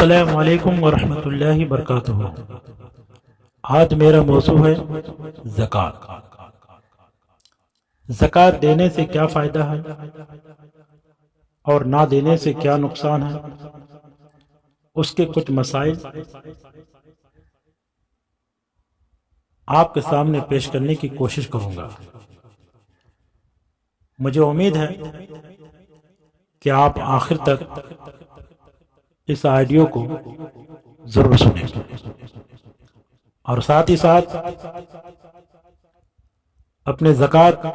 السلام علیکم ورحمۃ اللہ وبرکاتہ۔ آج میرا موضوع ہے زکوٰۃ۔ زکوٰۃ دینے سے کیا فائدہ ہے اور نہ دینے سے کیا نقصان ہے، اس کے کچھ مسائل آپ کے سامنے پیش کرنے کی کوشش کروں گا۔ مجھے امید ہے کہ آپ آخر تک اس آڈیو کو ضرور سنیں اور ساتھ ہی ساتھ اپنے زکوٰۃ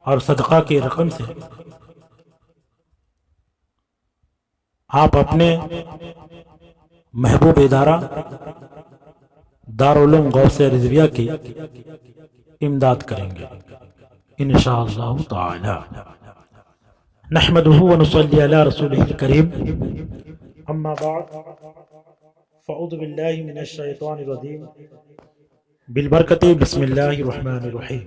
اور صدقہ کی رقم سے آپ اپنے محبوب ادارہ دارالعلوم غوث رضویہ کی امداد کریں گے انشاءاللہ تعالی۔ نحمده ونصلي على رسوله الكريم، اما بعد فاعوذ باللہ من الشیطان الرجیم، بالبرکۃ بسم اللہ الرحمن الرحیم۔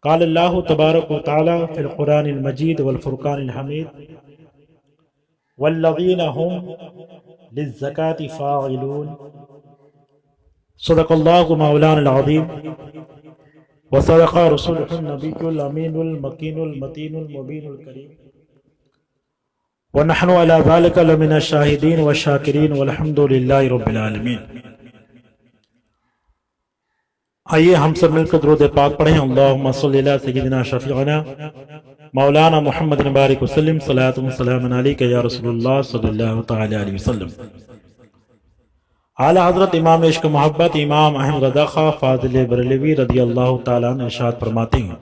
قال اللہ تبارک وتعالی فی القرآن المجید والفرقان الحمید، والذین هم للزکاة فاعلون، صدق اللہ مولانا العظیم، وصدق رسولہ النبی الامین المکین المتین المبین الکریم، ونحن علی ذلک لمن الشاہدین والشاکرین والحمد للہ رب العالمین۔ آئیے ہم سب مل کر درود پاک پڑھیں۔ اللہم صلی علی سیدنا شفیعنا مولانا محمد بارک وسلم، صلاۃ و سلام علیک یا رسول اللہ صلی اللہ تعالی علیہ وسلم۔ اعلیٰ حضرت امام عشق محبت امام احمد رضا خواہ فاضل بریلوی رضی اللہ تعالیٰ عنہ ارشاد فرماتے ہیں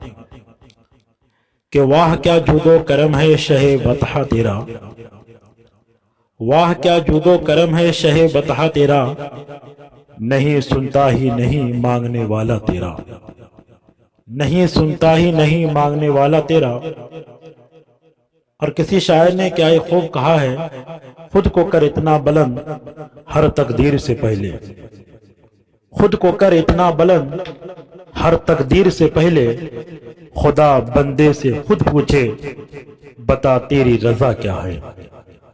کہ واہ کیا جود و کرم ہے شہ بطحہ تیرا، واہ کیا جود و کرم ہے شہ بطحہ تیرا، نہیں سنتا ہی نہیں مانگنے والا تیرا، نہیں سنتا ہی نہیں مانگنے والا تیرا۔ اور کسی شاعر نے کیا یہ خوب کہا ہے، خود کو کر اتنا بلند ہر تقدیر سے پہلے، خود کو کر اتنا بلند ہر تقدیر سے پہلے، خدا بندے سے خود پوچھے بتا تیری رضا کیا ہے،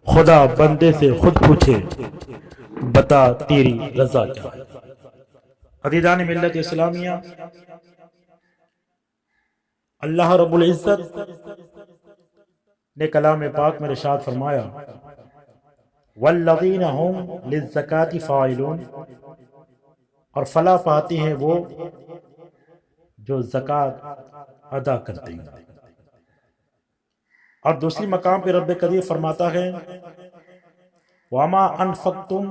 خدا بندے سے خود پوچھے بتا تیری رضا کیا ہے۔ عزیزان ملت اسلامیہ، اللہ رب العزت نے کلام پاک میں ارشاد فرمایا والذین هم للزکاة فاعلون، اور فلاح پاتے ہیں وہ جو زکوٰۃ ادا کرتے ہیں۔ اور دوسری مقام پہ رب کریم فرماتا ہے وما انفقتم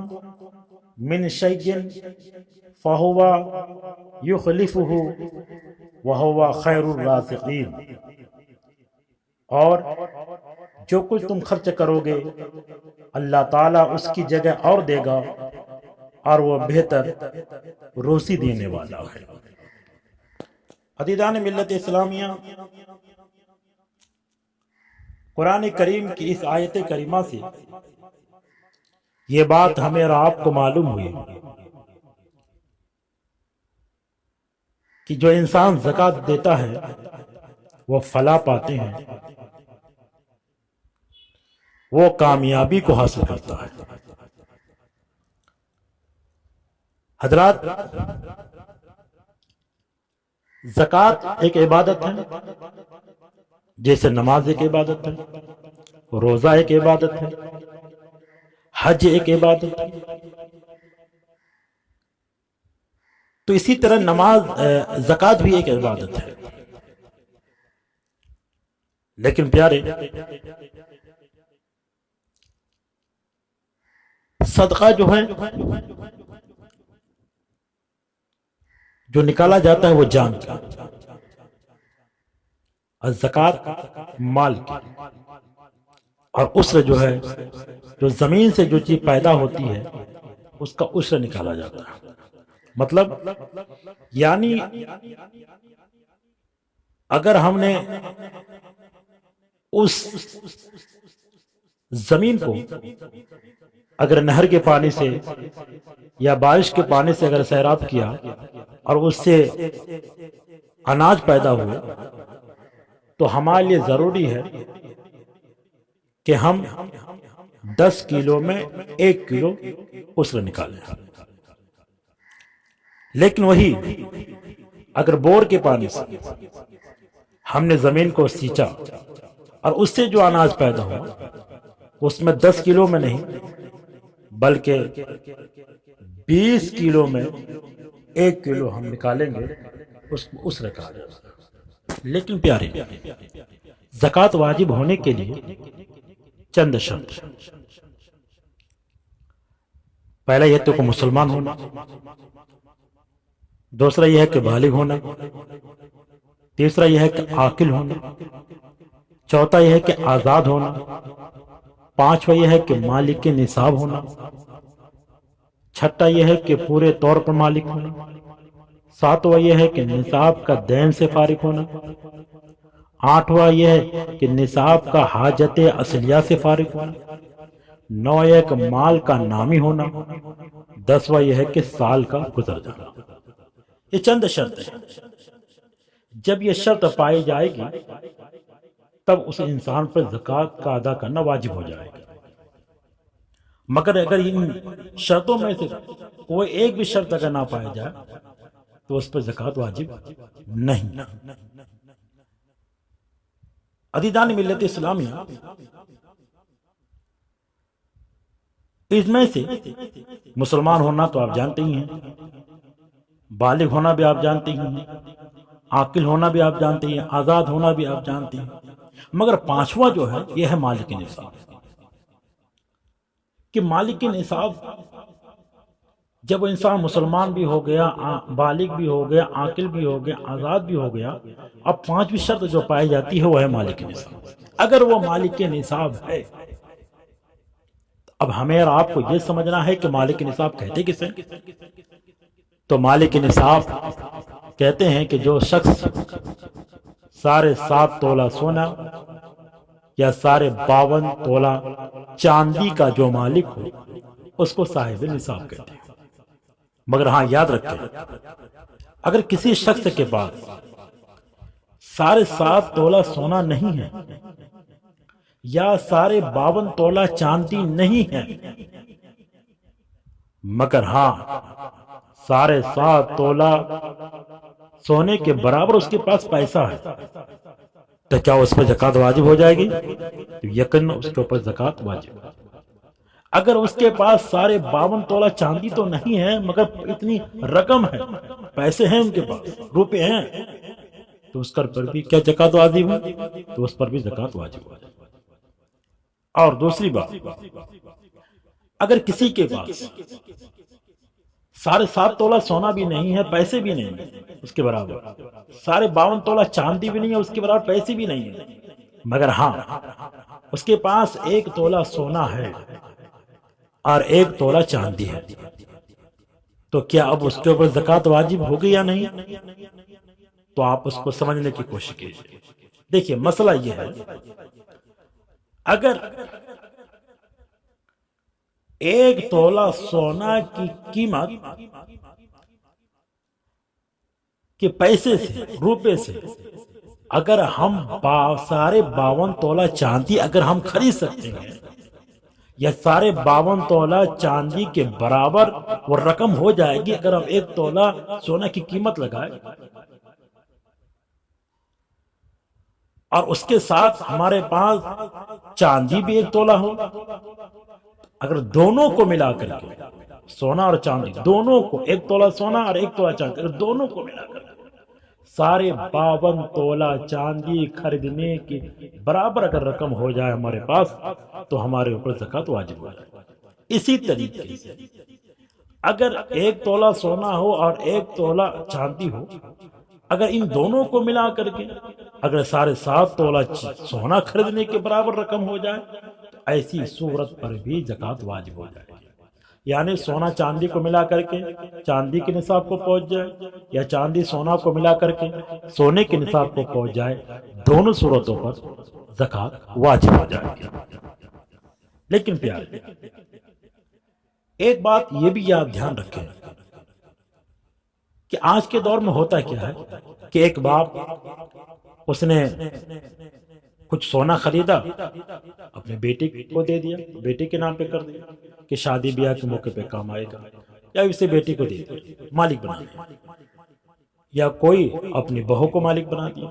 من شیء فہو یخلفہ وہو خیر الرازقین، اور جو کچھ تم خرچ کرو گے اللہ تعالیٰ اس کی جگہ اور دے گا، اور وہ بہتر روزی دینے والا ہے۔ عزیزان ملت اسلامیہ، قرآن کریم کی اس آیت کریمہ سے یہ بات ہمیں اور آپ کو معلوم ہوئی کہ جو انسان زکوٰۃ دیتا ہے وہ فلاح پاتے ہیں، وہ کامیابی کو حاصل کرتا ہے۔ حضرات، زکوٰۃ ایک عبادت ہے، جیسے نماز ایک عبادت ہے، روزہ ایک عبادت ہے، حج ایک عبادت ہے۔ تو اسی طرح زکوٰۃ بھی ایک عبادت ہے۔ لیکن پیارے، صدقہ جو ہے جو نکالا جاتا ہے وہ جان کا، اور زکوٰۃ مال کی، اور عشر جو ہے جو زمین سے جو چیز پیدا ہوتی ہے اس کا عشر نکالا جاتا ہے۔ مطلب یعنی اگر ہم نے اس زمین کو اگر نہر کے پانی سے یا بارش کے پانی سے اگر سیراب کیا اور اس سے اناج پیدا ہوئے، تو ہمارے لیے ضروری ہے کہ ہم 10 کلو میں 1 کلو عشر نکالیں. لیکن وہی اگر بور کے پانی سے ہم نے زمین کو سینچا اور اس سے جو اناج پیدا ہوا اس میں 10 کلو میں نہیں بلکہ 20 کلو میں 1 کلو ہم نکالیں گے اس رکعت. لیکن پیارے زکوٰۃ واجب ہونے کے لیے چند شرط. پہلا یہ تو کہ مسلمان ہونا، دوسرا یہ ہے کہ بالغ ہونا، تیسرا یہ ہے کہ عاقل ہونا، چوتھا یہ ہے کہ آزاد ہونا، پانچواں یہ ہے کہ مالک نصاب ہونا، چھٹا یہ ہے کہ پورے طور پر مالک ہونا، ساتواں یہ ہے کہ نصاب کا دین سے فارغ ہونا، آٹھواں یہ ہے کہ نصاب کا حاجت اصلیہ سے فارغ ہونا، نواں یہ ہے کہ مال کا نامی ہونا، دسواں یہ ہے کہ سال کا گزر جانا. یہ چند شرط ہیں. جب یہ شرط پائی جائے گی تب اس انسان پر زکوٰۃ کا ادا کرنا واجب ہو جائے گا. مگر اگر ان شرطوں میں سے کوئی ایک بھی شرط اگر نہ پایا جائے تو اس پر زکوٰۃ واجب نہیں. عزیزان ملت اسلامیہ، اس میں سے مسلمان ہونا تو آپ جانتے ہی ہیں، بالغ ہونا بھی آپ جانتے ہی ہیں، عاقل ہونا بھی آپ جانتے ہیں، آزاد ہونا بھی آپ جانتے ہیں. مگر پانچواں جو ہے یہ ہے مالک نصاب. کہ مالک نصاب جب وہ انسان مسلمان بھی ہو گیا، بالغ بھی ہو گیا، عاقل بھی ہو گیا، آزاد بھی ہو گیا، اب پانچویں شرط جو پائی جاتی ہے وہ ہے مالک نصاب. اگر وہ مالک نصاب ہے اب ہمیں اور آپ کو یہ سمجھنا ہے کہ مالک نصاب کہتے کسے؟ تو مالک نصاب کہتے ہیں کہ جو شخص 7.5 تولہ سونا یا 52 تولہ چاندی کا جو مالک ہو اس کو صاحب نصاب کہتے ہیں. مگر ہاں یاد رکھیں، اگر کسی شخص کے پاس 7.5 تولہ سونا نہیں ہے یا 52 تولہ چاندی نہیں ہے مگر ہاں 7.5 تولہ سونے کے برابر اس کے پاس پیسہ ہے تو کیا اس پر زکوٰۃ واجب ہو جائے گی؟ تو یقیناً اس کے اوپر زکوٰۃ واجب ہے. اگر اس کے پاس 52 تولہ چاندی تو نہیں ہے مگر اتنی رقم ہے، پیسے ہیں ان کے پاس، روپے ہیں، تو اس پر بھی کیا زکوٰۃ واجب ہے؟ تو اس پر بھی زکوٰۃ واجب ہے. اور دوسری بات، اگر کسی کے پاس 7.5 تولہ سونا بھی نہیں ہے، پیسے بھی نہیں ہے اس کے برابر، 52 تولہ چاندی بھی نہیں ہے اس کے برابر، پیسے بھی نہیں ہے، مگر ہاں اس کے پاس 1 تولہ سونا ہے اور 1 تولہ چاندی ہے، تو کیا اب اس کے اوپر زکوٰۃ واجب ہوگی یا نہیں؟ تو آپ اس کو سمجھنے کی کوشش کیجیے. دیکھیے مسئلہ یہ ہے، اگر 1 تولہ سونا کی قیمت کے پیسے سے، روپے سے، اگر ہم 52 تولہ چاندی اگر ہم خرید سکتے ہیں یا 52 تولہ چاندی کے برابر وہ رقم ہو جائے گی اگر ہم 1 تولہ سونا کی قیمت لگائیں اور اس کے ساتھ ہمارے پاس چاندی بھی 1 تولہ ہو، اگر دونوں کو ملا کر کے سونا اور چاندی دونوں کو 1 تولہ سونا اور 1 تولہ چاندی اگر دونوں کو ملا کر کے 52 تولہ چاندی خریدنے کی برابر اگر رقم ہو جائے ہمارے پاس تو ہمارے اوپر زکوٰۃ واجب ہو جائے. اسی طریقے سے اگر 1 تولہ سونا ہو اور 1 تولہ چاندی ہو، اگر ان دونوں کو ملا کر کے اگر 7.5 تولہ سونا خریدنے کے برابر رقم ہو جائے تو ایسی صورت پر بھی زکوٰۃ واجب ہو جائے. یعنی سونا چاندی کو ملا کر کے چاندی کے نصاب کو پہنچ جائے یا چاندی سونا کو ملا کر کے سونے کے نصاب کو پہنچ جائے، دونوں صورتوں پر زکوٰۃ واجب ہو جائے گی. لیکن پیارے ایک بات یہ بھی آپ دھیان رکھیں کہ آج کے دور میں ہوتا کیا ہے کہ ایک باپ اس نے کچھ سونا خریدا، اپنے بیٹے کو دے دیا، بیٹے کے نام پہ کر دیا کہ شادی بیاہ کے موقع پہ کام آئے گا، یا اسے بیٹے کو دے دیا، مالک بنا دیا، یا کوئی اپنی بہو کو مالک بنا دیا،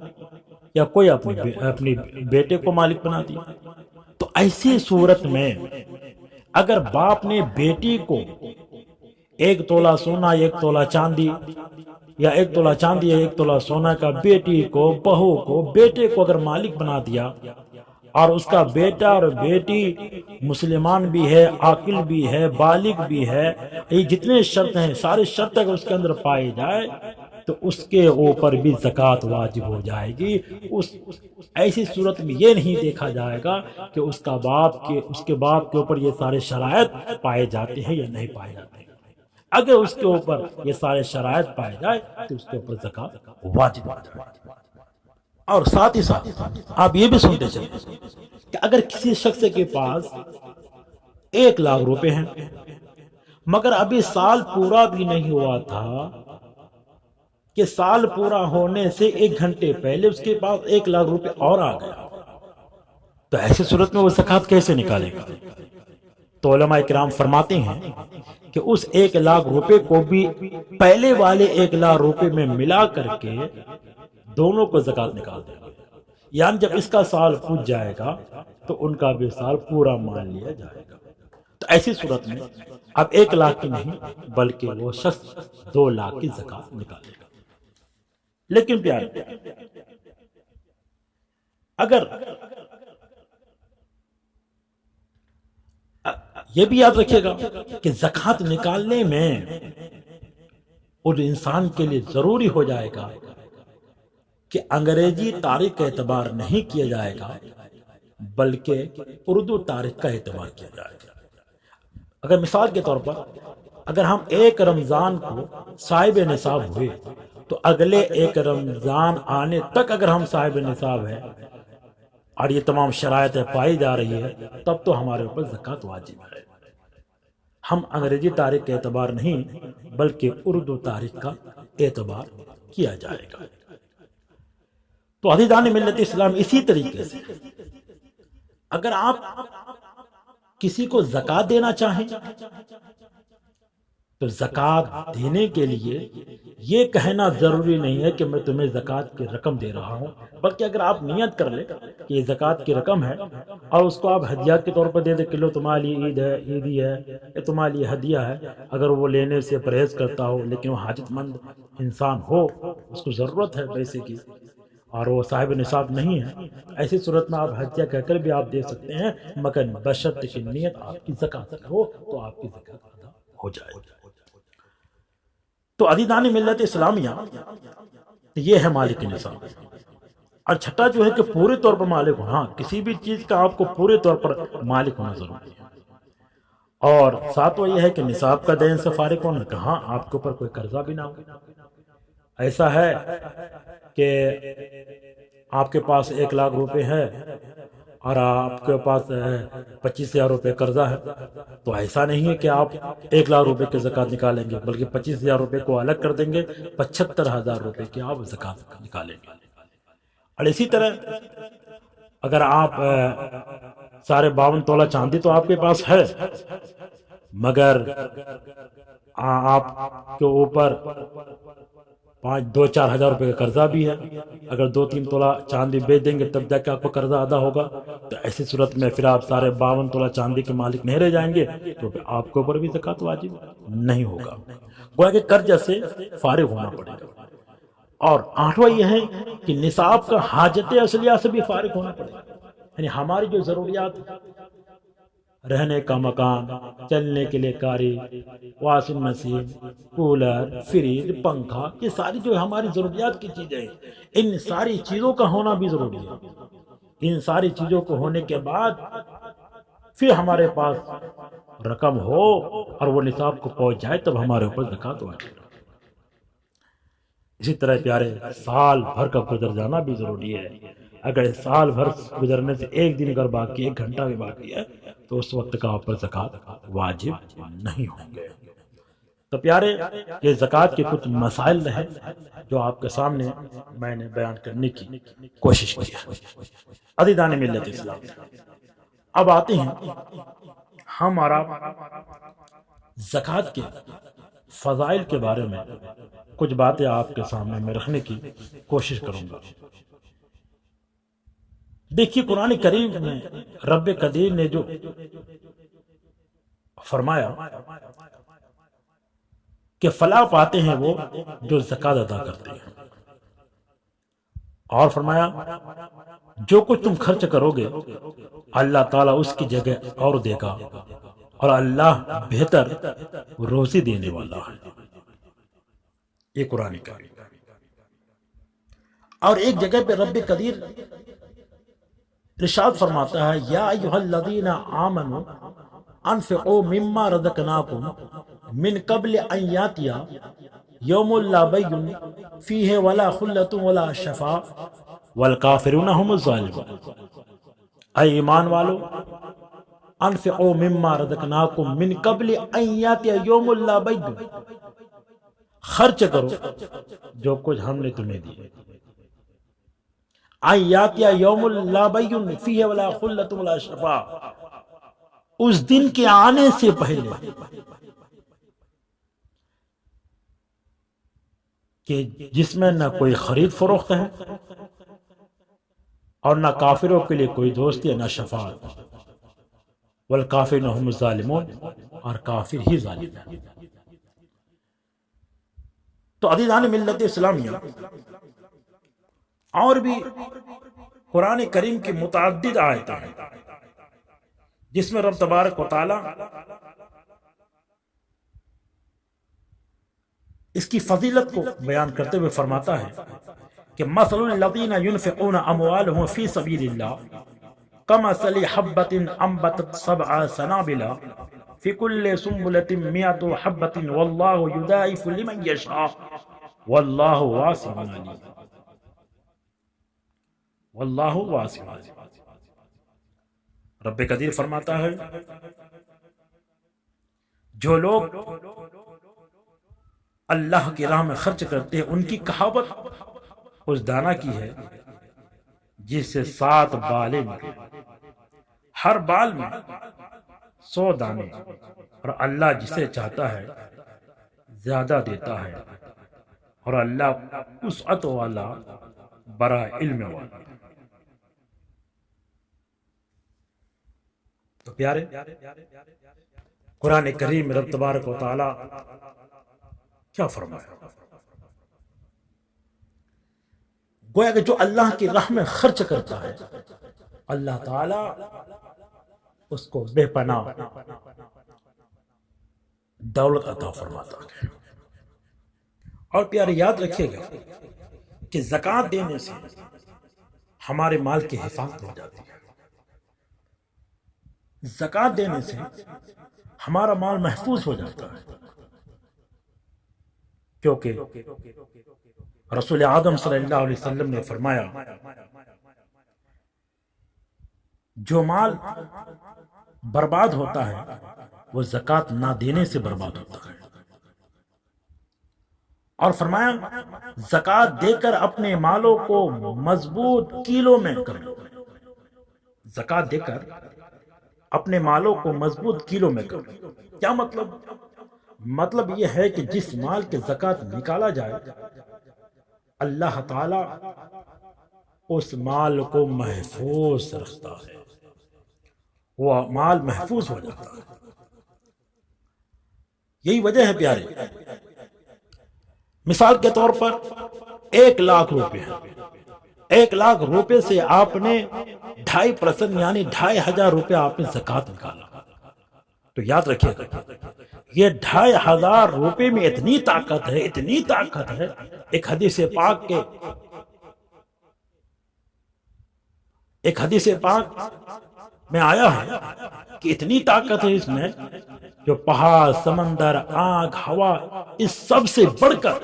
یا کوئی اپنی بیٹے کو مالک بنا دیا۔ تو ایسی صورت میں اگر باپ نے بیٹی کو 1 تولہ سونا 1 تولہ چاندی، یا 1 تولہ چاندی یا 1 تولہ سونا کا بیٹی کو، بہو کو، بیٹے کو اگر مالک بنا دیا، اور اس کا بیٹا اور بیٹی مسلمان بھی ہے، عاقل بھی ہے، بالغ بھی ہے، یہ جتنے شرط ہیں سارے شرط اگر اس کے اندر پائے جائے تو اس کے اوپر بھی زکوٰۃ واجب ہو جائے گی۔ ایسی صورت میں یہ نہیں دیکھا جائے گا کہ اس کے باپ کے اوپر یہ سارے شرائط پائے جاتے ہیں یا نہیں پائے جاتے ہیں۔ اگر اس کے اوپر یہ سارے شرائط پائے جائے تو اس کے اوپر زکوٰۃ واجب ہو جائے گی۔ اور ساتھ ہی ساتھ آپ یہ بھی سنتے چلیں کہ اگر کسی شخص کے پاس 1 لاکھ روپے ہیں، مگر ابھی سال پورا بھی نہیں ہوا تھا، کہ سال پورا ہونے سے 1 گھنٹے پہلے اس کے پاس 1 لاکھ روپے اور آ گیا، تو ایسی صورت میں وہ زکوٰۃ کیسے نکالے گا؟ تو علماء کرام فرماتے ہیں کہ اس 1 لاکھ روپے کو بھی پہلے والے 1 لاکھ روپے میں ملا کر کے دونوں کو زکوٰۃ نکال دیں گے، یعنی جب اس کا سال پوچھ جائے گا تو ان کا بھی سال پورا مان لیا جائے گا۔ تو ایسی صورت میں اب 1 لاکھ کی نہیں بلکہ وہ شخص 2 لاکھ کی زکوٰۃ نکالے گا۔ لیکن پیارے، اگر یہ بھی یاد رکھیے گا کہ زکوٰۃ نکالنے میں اور انسان کے لیے ضروری ہو جائے گا کہ انگریزی تاریخ کا اعتبار نہیں کیا جائے گا بلکہ اردو تاریخ کا اعتبار کیا جائے گا۔ اگر مثال کے طور پر اگر ہم 1 رمضان کو صاحب نصاب ہوئے تو اگلے 1 رمضان آنے تک اگر ہم صاحب نصاب ہیں اور یہ تمام شرائط پائی جا رہی ہے تب تو ہمارے اوپر زکوٰۃ واجب ہے۔ ہم انگریزی تاریخ کا اعتبار نہیں بلکہ اردو تاریخ کا اعتبار کیا جائے گا۔ تو عزیزان ملت اسلام، اسی طریقے سے اگر آپ کسی کو زکوٰۃ دینا چاہیں تو زکوٰۃ دینے کے لیے یہ کہنا ضروری نہیں ہے کہ میں تمہیں زکوٰۃ کی رقم دے رہا ہوں، بلکہ اگر آپ نیت کر لیں کہ یہ زکوٰۃ کی رقم ہے اور اس کو آپ ہدیہ کے طور پر دے دیں کہ لو تمہارے لیے عید ہے، عیدی ہے، یہ تمہارے لیے ہدیہ ہے، اگر وہ لینے سے پرہیز کرتا ہو لیکن وہ حاجت مند انسان ہو، اس کو ضرورت ہے پیسے کی اور وہ صاحب نصاب نہیں ہے، ایسی صورت میں آپ ہدیہ کہہ کر بھی آپ دے سکتے ہیں، مگر بشرط کہ نیت آپ کی زکوٰۃ کی ہو تو آپ کی زکوٰۃ ادا ہو جائے گی۔ تو عزیزان ملت اسلامیہ، یہ ہے مالک نصاب۔ اور چھٹا جو ہے کہ پورے طور پر مالک ہونا، کسی بھی چیز کا آپ کو پورے طور پر مالک ہونا ضروری ہے۔ اور ساتواں یہ ہے کہ نصاب کا دین سے فارغ ہونا، کہاں آپ کے اوپر کوئی قرضہ بھی نہ ہو۔ ایسا ہے کہ آپ کے پاس 1 لاکھ روپے ہے اور آپ کے پاس 25,000 روپے قرضہ ہے، تو ایسا نہیں ہے کہ آپ 1 لاکھ روپے کی زکوٰۃ نکالیں گے بلکہ 25,000 روپے کو الگ کر دیں گے، 75,000 روپے کی آپ زکوٰۃ نکالیں گے۔ اور اسی طرح اگر آپ سارے 52 تولہ چاندی تو آپ کے پاس ہے، مگر آپ کے اوپر 2-4 ہزار روپے کا قرضہ بھی ہے، اگر 2-3 تولہ چاندی بیچ دیں گے تب جا کے آپ کو قرضہ ادا ہوگا، تو ایسی صورت میں پھر آپ سارے 52 تولہ چاندی کے مالک نہیں رہ جائیں گے، تو پھر آپ کے اوپر بھی زکوٰۃ واجب نہیں ہوگا، گویا کہ قرض سے فارغ ہونا پڑے گا۔ اور 8واں یہ ہے کہ نصاب کا حاجت اصلیہ سے بھی فارغ ہونا پڑے گا، یعنی ہماری جو ضروریات، رہنے کا مکان، چلنے کے لیے گاڑی، واشنگ مشین، کولر، فریج، پنکھا، یہ ساری جو ہماری ضروریات کی چیزیں ہیں، ان ساری چیزوں کا ہونا بھی ضروری ہے۔ ان ساری چیزوں کو ہونے کے بعد پھر ہمارے پاس رقم ہو اور وہ نصاب کو پہنچ جائے تب ہمارے اوپر زکوٰۃ واجب ہے۔ اسی طرح پیارے، سال بھر کا گزر جانا بھی ضروری ہے۔ اگر سال بھر گزرنے سے 1 دن اگر باقی، 1 گھنٹہ بھی باقی ہے تو اس وقت کا آپ پر زکوٰۃ واجب نہیں ہوں گے۔ تو پیارے، یہ زکوٰۃ کے کچھ مسائل ہیں جو آپ کے سامنے میں نے بیان کرنے کی کوشش کی ہے۔ عزیزان ملت اسلام، اب آتے ہیں ہمارا زکوٰۃ کے فضائل کے بارے میں کچھ باتیں آپ کے سامنے میں رکھنے کی کوشش کروں گا۔ دیکھیے قرآن کریم میں رب قدیر نے جو فرمایا کہ فلاح پاتے ہیں وہ جو زکوٰۃ ادا کرتے ہیں، اور فرمایا جو کچھ تم خرچ کرو گے اللہ تعالیٰ اس کی جگہ اور دے گا، اور اللہ بہتر روزی دینے والا ہے۔ یہ قرآن کا۔ اور ایک جگہ پہ رب قدیر ارشاد فرماتا ہے یا ایھا الذین آمنوا انفقوا مما رزقناکم من قبل ان یاتی یوم لا بیع فیہ ولا خلۃ ولا شفاعۃ والکافرون هم الظالمون۔ اے ایمان والو، انفقوا مما رزقناکم من قبل ان یاتی یوم لا بیع، خرچ کرو جو کچھ ہم نے تمہیں دیے، ان یاتی یوم لا بیع فیہ ولا خلۃ ولا شفاعۃ، اس دن کے آنے سے پہلے کہ جس میں نہ کوئی خرید فروخت ہے اور نہ کافروں کے لیے کوئی دوستی ہے نہ شفاعت، والکافرون هم الظالمون، اور کافر ہی ظالم ہیں۔ تو عزیزان ملت اسلامیہ، اور بھی قرآن کریم کی متعدد آیتیں ہیں جس میں رب تبارک و تعالی اس کی فضیلت کو بیان کرتے ہوئے فرماتا ہے کہ مثل الذین ينفقون اموالهم فی سبیل اللہ کمثل حبۃ انبتت سبع سنابل فی کل سنبلۃ مئۃ حبۃ واللہ یضاعف لمن یشاء واللہ واسع علیم، واللہ واسع علیم۔ رب قدیر فرماتا ہے جو لوگ اللہ کی راہ میں خرچ کرتے ہیں ان کی کہاوت اس دانہ کی ہے جس سے 7 بالیں نکلے، ہر بال میں 100 دانے، اور اللہ جسے چاہتا ہے زیادہ دیتا ہے، اور اللہ وسعت والا بڑا علم والا۔ تو پیارے، قرآن کریم رب تبارک و تعالی کیا فرمایا؟ گویا کہ جو اللہ کی راہ میں خرچ کرتا ہے اللہ تعالی اس کو بے پناہ دولت عطا فرماتا ہے۔ اور پیارے یاد رکھیے گا کہ زکوٰۃ دینے سے ہمارے مال کی حفاظت ہو جاتی ہے، زکوٰۃ دینے سے ہمارا مال محفوظ ہو جاتا ہے، کیونکہ رسول اعظم صلی اللہ علیہ وسلم نے فرمایا جو مال برباد ہوتا ہے وہ زکوٰۃ نہ دینے سے برباد ہوتا ہے، اور فرمایا زکوٰۃ دے کر اپنے مالوں کو مضبوط کیلوں میں کرو، زکوٰۃ دے کر اپنے مالوں کو مضبوط کیلوں میں کرو۔ کیا مطلب؟ مطلب یہ ہے کہ جس مال کے زکوٰۃ نکالا جائے اللہ تعالی اس مال کو محفوظ رکھتا ہے، وہ مال محفوظ ہو جاتا ہے۔ یہی وجہ ہے پیارے، مثال کے طور پر 1,00,000 روپے ہیں، 1,00,000 روپے سے آپ نے 2.5% یعنی 2,500 روپے آپ نے زکوٰۃ نکالا، تو یاد رکھیے گا یہ 2,500 روپے میں اتنی طاقت ہے، اتنی طاقت ہے، ایک حدیث پاک میں آیا ہے کہ اتنی طاقت ہے اس میں جو پہاڑ، سمندر، آگ، ہوا، اس سب سے بڑھ کر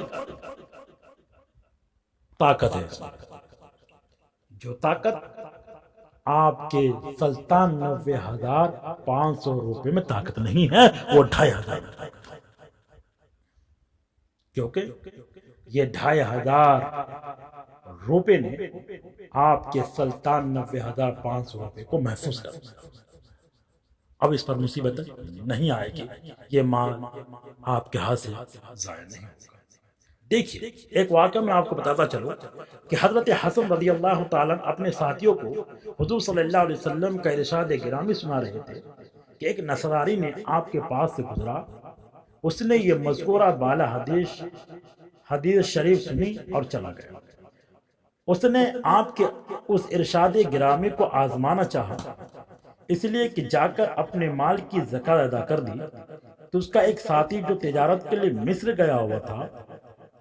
طاقت ہے، جو طاقت آپ کے 97,500 روپے میں طاقت نہیں ہے، وہ 2,500 کیونکہ یہ 2,500 روپے نے آپ کے 97,500 روپے کو محفوظ کر دیا۔ اب اس پر مصیبت نہیں آئے گی، یہ مال آپ کے ہاتھ سے ضائع نہیں ہوگا۔ دیکھیے ایک واقعہ میں آپ کو بتاتا چلوں کہ حضرت حسن رضی اللہ تعالیٰ اپنے ساتھیوں کو حضور صلی اللہ علیہ وسلم کا ارشاد گرامی سنا رہے تھے کہ ایک نصرانی نے آپ کے پاس سے گزرا، اس نے یہ مذکورہ بالا حدیث شریف سنی اور چلا گیا۔ اس نے آپ کے اس ارشاد گرامی کو آزمانا چاہا، اس لیے کہ جا کر اپنے مال کی زکوٰۃ ادا کر دی، تو اس کا ایک ساتھی جو تجارت کے لیے مصر گیا ہوا تھا،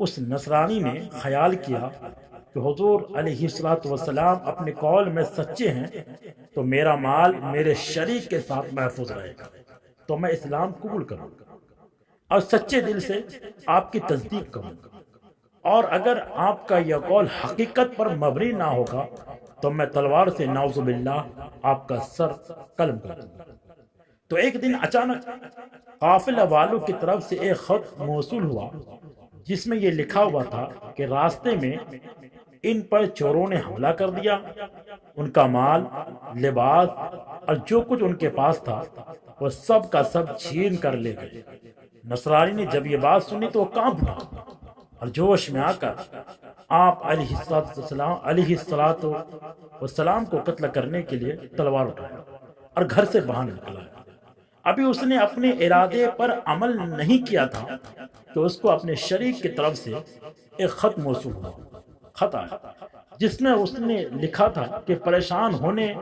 اس نصرانی نے خیال کیا کہ حضور علیہ السلام اپنے قول میں سچے ہیں، تو میرا مال میرے شریک کے ساتھ محفوظ رہے گا، تو میں اسلام قبول کروں گا اور سچے دل سے آپ کی تصدیق کروں گا، اور اگر آپ کا یہ قول حقیقت پر مبنی نہ ہوگا تو میں تلوار سے نعوذ باللہ آپ کا سر قلم کر دوں گا۔ تو ایک دن اچانک قافلہ والوں کی طرف سے ایک خط موصول ہوا جس میں یہ لکھا ہوا تھا کہ راستے میں ان پر چوروں نے حملہ کر دیا، ان کا مال، لباس اور جو کچھ ان کے پاس تھا وہ سب کا سب چھین کر لے گئے۔ نصرانی نے جب یہ بات سنی تو وہ کانپ اٹھا اور جوش میں آ کر آپ علیہ السلام کو قتل کرنے کے لیے تلوار اٹھایا اور گھر سے باہر نکلا۔ ابھی اس نے اپنے ارادے پر عمل نہیں کیا تھا کہ اس کو اپنے شریک کی طرف سے ایک خط موصول ہوا، خط آیا جس میں اس نے لکھا تھا کہ پریشان ہونے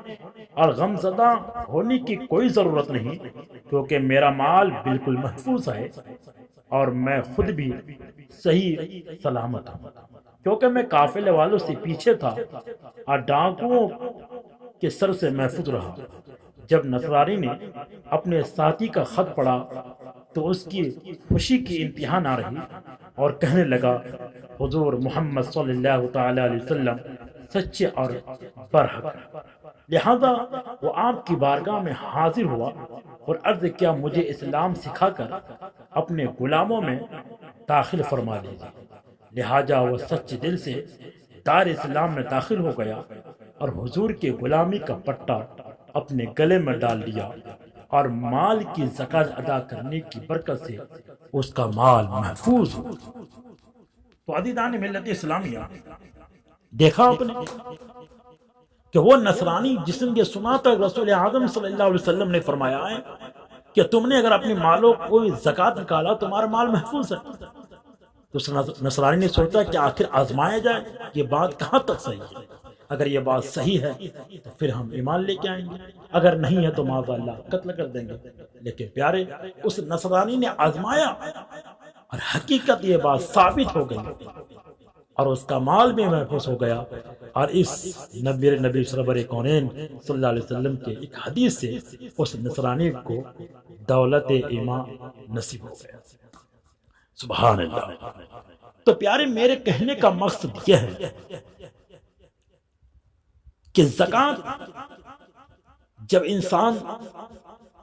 اور غمزدہ ہونے کی کوئی ضرورت نہیں، کیونکہ میرا مال بالکل محفوظ ہے اور میں خود بھی صحیح سلامت ہوں، کیونکہ میں قافلے والوں سے پیچھے تھا اور ڈاکوؤں کے سر سے محفوظ رہا۔ جب نصرانی نے اپنے ساتھی کا خط پڑھا تو اس کی خوشی کی انتہا نہ رہی اور کہنے لگا، حضور محمد صلی اللہ تعالی علیہ وسلم سچے اور برحق، لہذا وہ آپ کی بارگاہ میں حاضر ہوا اور عرض کیا، مجھے اسلام سکھا کر اپنے غلاموں میں داخل فرما دیجیے۔ لہذا وہ سچے دل سے دار اسلام میں داخل ہو گیا اور حضور کے غلامی کا پٹا اپنے گلے میں ڈال لیا، اور مال کی زکوٰۃ ادا کرنے کی برکت سے اس کا مال محفوظ ہو۔ تو عزیزان ملت اسلامیہ، دیکھا آپ نے کہ وہ نصرانی جس نے یہ سنا تھا رسول اعظم صلی اللہ علیہ وسلم نے فرمایا ہے کہ تم نے اگر اپنے مالوں کو زکوٰۃ نکالا تمہارا مال محفوظ ہے، تو نصرانی نے سوچا کہ آخر آزمایا جائے یہ بات کہاں تک صحیح ہے، اگر یہ بات صحیح ہے تو پھر ہم ایمان لے کے آئیں گے، اگر نہیں ہے تو معاذ اللہ قتل کر دیں گے۔ لیکن پیارے، اس نصرانی نے آزمایا اور حقیقت یہ بات ثابت ہو گئی اور اس کا مال بھی محفوظ ہو گیا، اور اس نبی سرور کونین صلی اللہ علیہ وسلم کے ایک حدیث سے اس نصرانی کو دولت ایمان نصیب ہو گیا۔ سبحان اللہ۔ تو پیارے، میرے کہنے کا مقصد یہ ہے کہ زکوٰۃ جب انسان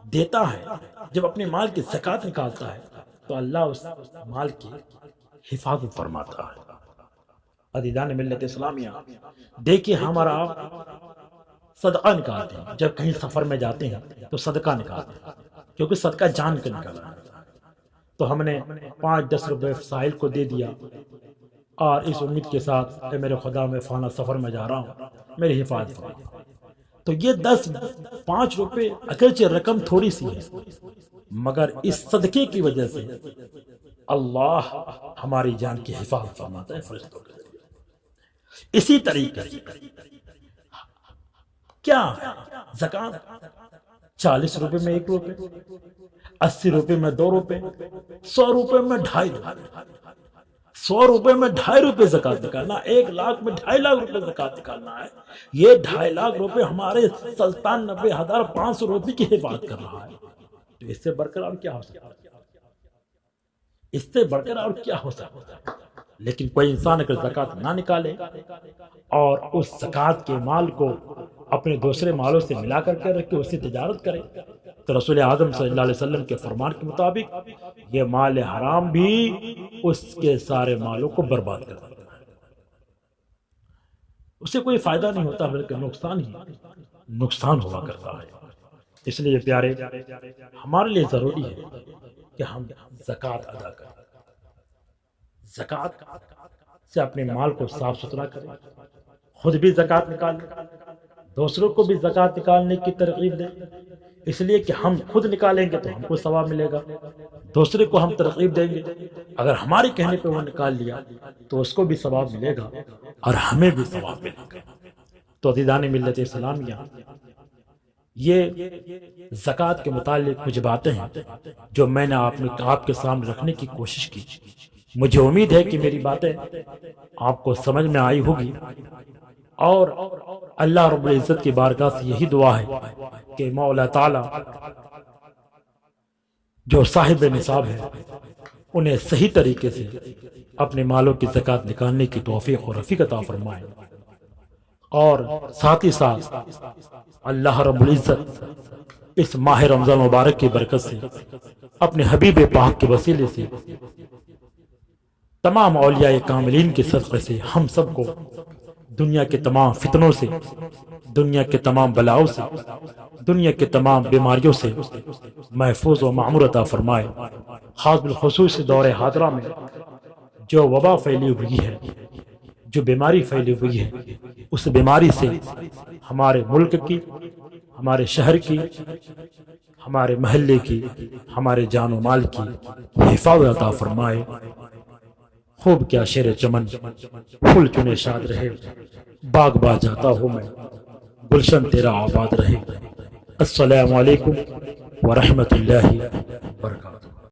دیتا ہے، جب اپنے مال کی زکوٰۃ نکالتا ہے تو اللہ اس مال کی حفاظت فرماتا ہے۔ عزیزان ملت اسلامیہ، دیکھیے ہمارا صدقہ نکالتے ہیں، جب کہیں سفر میں جاتے ہیں تو صدقہ نکالتے ہیں، کیونکہ صدقہ جان کے نکالنا ہے۔ تو ہم نے 5-10 روپے ساحل کو دے دیا اور اس امید کے ساتھ کہ میرے خدا میں فلانا سفر میں جا رہا ہوں، میری حفاظت فرما۔ تو یہ 5 روپے اگرچہ رقم تھوڑی سی ہے، مگر اس صدقے کی وجہ سے اللہ ہماری جان کی حفاظت فرماتا ہے فرشتوں کے ذریعے۔ اسی طریقے سے کیا زکوٰۃ 40 روپے میں 1 روپے، 80 روپے میں 2 روپے، 100 روپے میں 2.5 روپے، 100 روپے میں 2.5 روپے زکوٰۃ نکالنا، 1 لاکھ میں 2.5 لاکھ روپے زکوٰۃ نکالنا ہے۔ یہ 2.5 لاکھ روپے ہمارے 97,500 روپے کی حفاظت کر رہا ہے۔ تو اس سے بڑھ کر اور کیا ہو سکتا ہے؟ اس سے بڑھ کر اور کیا ہو سکتا ہے؟ لیکن کوئی انسان اگر زکوٰۃ نہ نکالے اور اس زکوٰۃ کے مال کو اپنے دوسرے مالوں سے ملا کر کے رکھے، اس سے تجارت کرے، تو رسول اعظم صلی اللہ علیہ وسلم کے فرمان کے مطابق یہ مال حرام بھی اس کے سارے مالوں کو برباد کر دیتا ہے۔ اسے کوئی فائدہ نہیں ہوتا بلکہ نقصان ہی نقصان ہوا کرتا ہے۔ اس لیے پیارے ہمارے لیے ضروری ہے کہ ہم زکوٰۃ ادا کریں، زکوٰۃ سے اپنے مال کو صاف ستھرا کریں، خود بھی زکوٰۃ نکالیں، دوسروں کو بھی زکوٰۃ نکالنے کی ترغیب دیں، اس لیے کہ ہم خود نکالیں گے تو ہم کو ثواب ملے گا، دوسرے کو ہم ترغیب دیں گے، اگر ہمارے کہنے پہ وہ نکال لیا تو اس کو بھی ثواب ملے گا اور ہمیں بھی ثواب ملے گا۔ تو عزیزان ملت اسلامیہ، یہ زکوٰۃ کے متعلق کچھ باتیں ہیں جو میں نے آپ کے سامنے رکھنے کی کوشش کی۔ مجھے امید ہے کہ میری باتیں آپ کو سمجھ میں آئی ہوگی، اور اللہ رب العزت کی بارگاہ سے یہی دعا ہے کہ مولا تعالی جو صاحب نصاب ہے انہیں صحیح طریقے سے اپنے مالوں کی زکوٰۃ نکالنے کی توفیق اور رفیق عطا فرمائے، اور ساتھ ہی ساتھ اللہ رب العزت اس ماہ رمضان مبارک کی برکت سے اپنے حبیب پاک کے وسیلے سے تمام اولیاء کاملین کے صدقے سے ہم سب کو دنیا کے تمام فتنوں سے، دنیا کے تمام بلاؤں سے، دنیا کے تمام بیماریوں سے محفوظ و معمور عطا فرمائے۔ خاص بالخصوص دور حاضرہ میں جو وبا پھیلی ہوئی ہے، جو بیماری پھیلی ہوئی ہے، اس بیماری سے ہمارے ملک کی، ہمارے شہر کی، ہمارے محلے کی، ہمارے جان و مال کی حفاظت عطا فرمائے۔ خوب کیا شیر چمن پھول چنے شاد رہے، باغ باغ جاتا ہوں میں، گلشن تیرا آباد رہے۔ السلام علیکم ورحمۃ اللہ وبرکاتہ۔